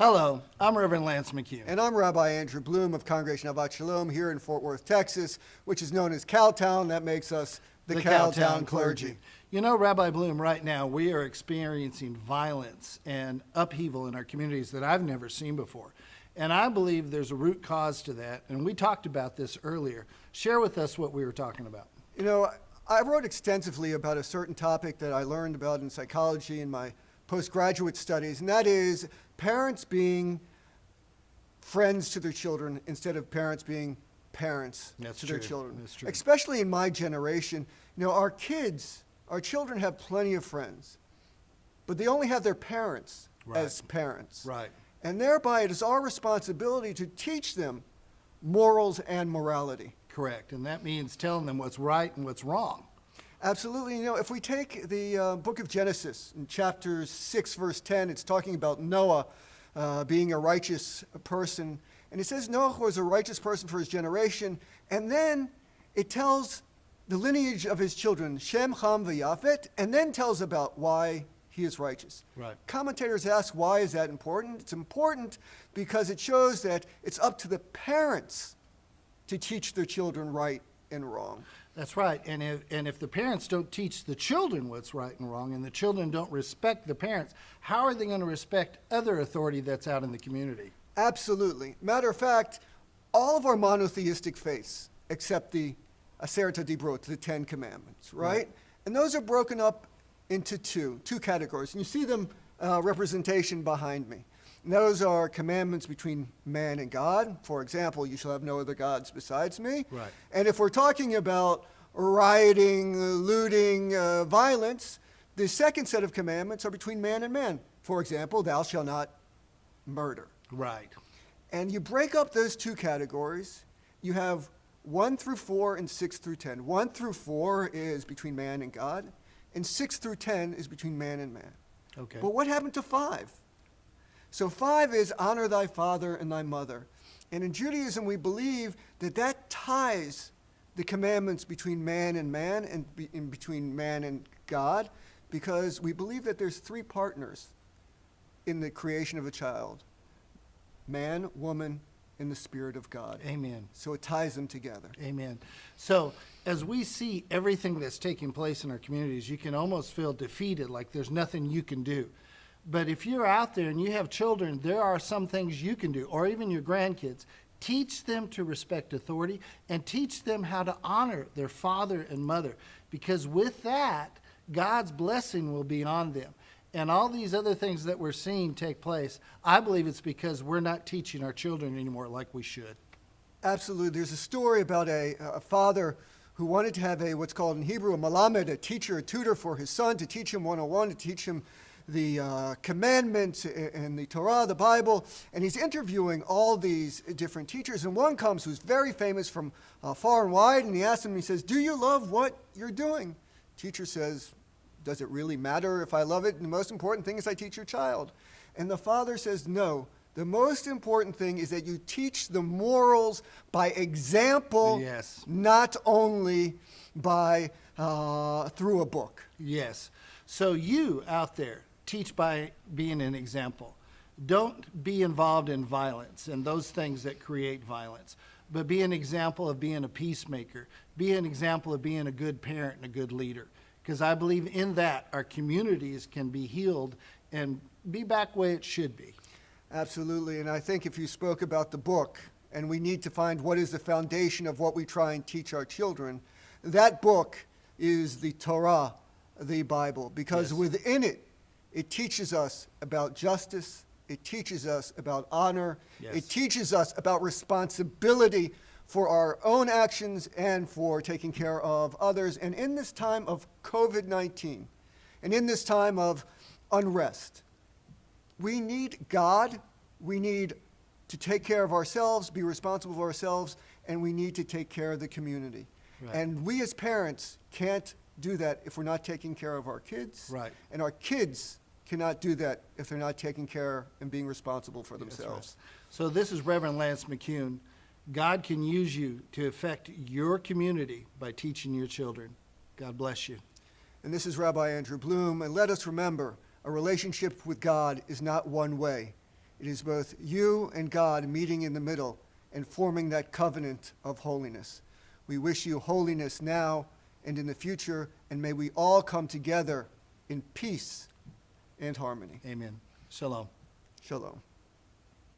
Hello, I'm Reverend Lance McHugh. And I'm Rabbi Andrew Bloom of Congregation Avat Shalom here in Fort Worth, Texas, which is known as Cowtown. That makes us the Cowtown Clergy. You know, Rabbi Bloom, right now we are experiencing violence and upheaval in our communities that I've never seen before. And I believe there's a root cause to that, and we talked about this earlier. Share with us what we were talking about. You know, I wrote extensively about a certain topic that I learned about in psychology in my postgraduate studies, and that is parents being friends to their children instead of parents being parents to their children. That's true. Especially in my generation, you know, our children have plenty of friends, but they only have their parents as parents. Right. And thereby it is our responsibility to teach them morals and morality. Correct. And that means telling them what's right and what's wrong. Absolutely. You know, if we take the book of Genesis, in chapter 6, verse 10, it's talking about Noah being a righteous person. And it says Noah was a righteous person for his generation. And then it tells the lineage of his children, Shem, Ham, V'Yafet, and then tells about why he is righteous. Right. Commentators ask, why is that important? It's important because it shows that it's up to the parents to teach their children right and wrong. That's right. And if the parents don't teach the children what's right and wrong, and the children don't respect the parents, how are they going to respect other authority that's out in the community? Absolutely. Matter of fact, all of our monotheistic faiths, except the Aseret Dibrot, the Ten Commandments, right? And those are broken up into two categories. And you see them representation behind me. And those are commandments between man and God. For example, you shall have no other gods besides me. Right. And if we're talking about rioting, looting, violence, the second set of commandments are between man and man. For example, thou shalt not murder. Right. And you break up those two categories. You have 1 through 4 and 6 through 10. 1 through 4 is between man and God, and 6 through 10 is between man and man. Okay. But what happened to 5? So 5 is honor thy father and thy mother. And in Judaism, we believe that that ties the commandments between man and in between man and God, because we believe that there's 3 partners in the creation of a child: man, woman, and the Spirit of God. Amen. So it ties them together. Amen. So as we see everything that's taking place in our communities, you can almost feel defeated, like there's nothing you can do. But if you're out there and you have children, there are some things you can do, or even your grandkids. Teach them to respect authority and teach them how to honor their father and mother, because with that, God's blessing will be on them. And all these other things that we're seeing take place, I believe it's because we're not teaching our children anymore like we should. Absolutely. There's a story about a father who wanted to have what's called in Hebrew a malamed, a teacher, a tutor for his son, to teach him 101, to teach him the commandments and the Torah, the Bible. And he's interviewing all these different teachers. And one comes who's very famous from far and wide, and he asks him, he says, "Do you love what you're doing?" Teacher says, "Does it really matter if I love it? And the most important thing is I teach your child." And the father says, "No. The most important thing is that you teach the morals by example, Yes. not only by through a book." Yes. So you out there, teach by being an example. Don't be involved in violence and those things that create violence, but be an example of being a peacemaker. Be an example of being a good parent and a good leader. Because I believe in that our communities can be healed and be back where it should be. Absolutely. And I think if you spoke about the book, and we need to find what is the foundation of what we try and teach our children, that book is the Torah, the Bible, because within it, it teaches us about justice, it teaches us about honor, it teaches us about responsibility for our own actions and for taking care of others. And in this time of COVID-19, and in this time of unrest, we need God, we need to take care of ourselves, be responsible for ourselves, and we need to take care of the community. Right. And we as parents can't do that if we're not taking care of our kids. Right. And our kids cannot do that if they're not taking care and being responsible for themselves. Right. So this is Reverend Lance McHugh. God can use you to affect your community by teaching your children. God bless you. And this is Rabbi Andrew Bloom. And let us remember, a relationship with God is not one way. It is both you and God meeting in the middle and forming that covenant of holiness. We wish you holiness now and in the future, and may we all come together in peace and harmony. Amen. Shalom. Shalom.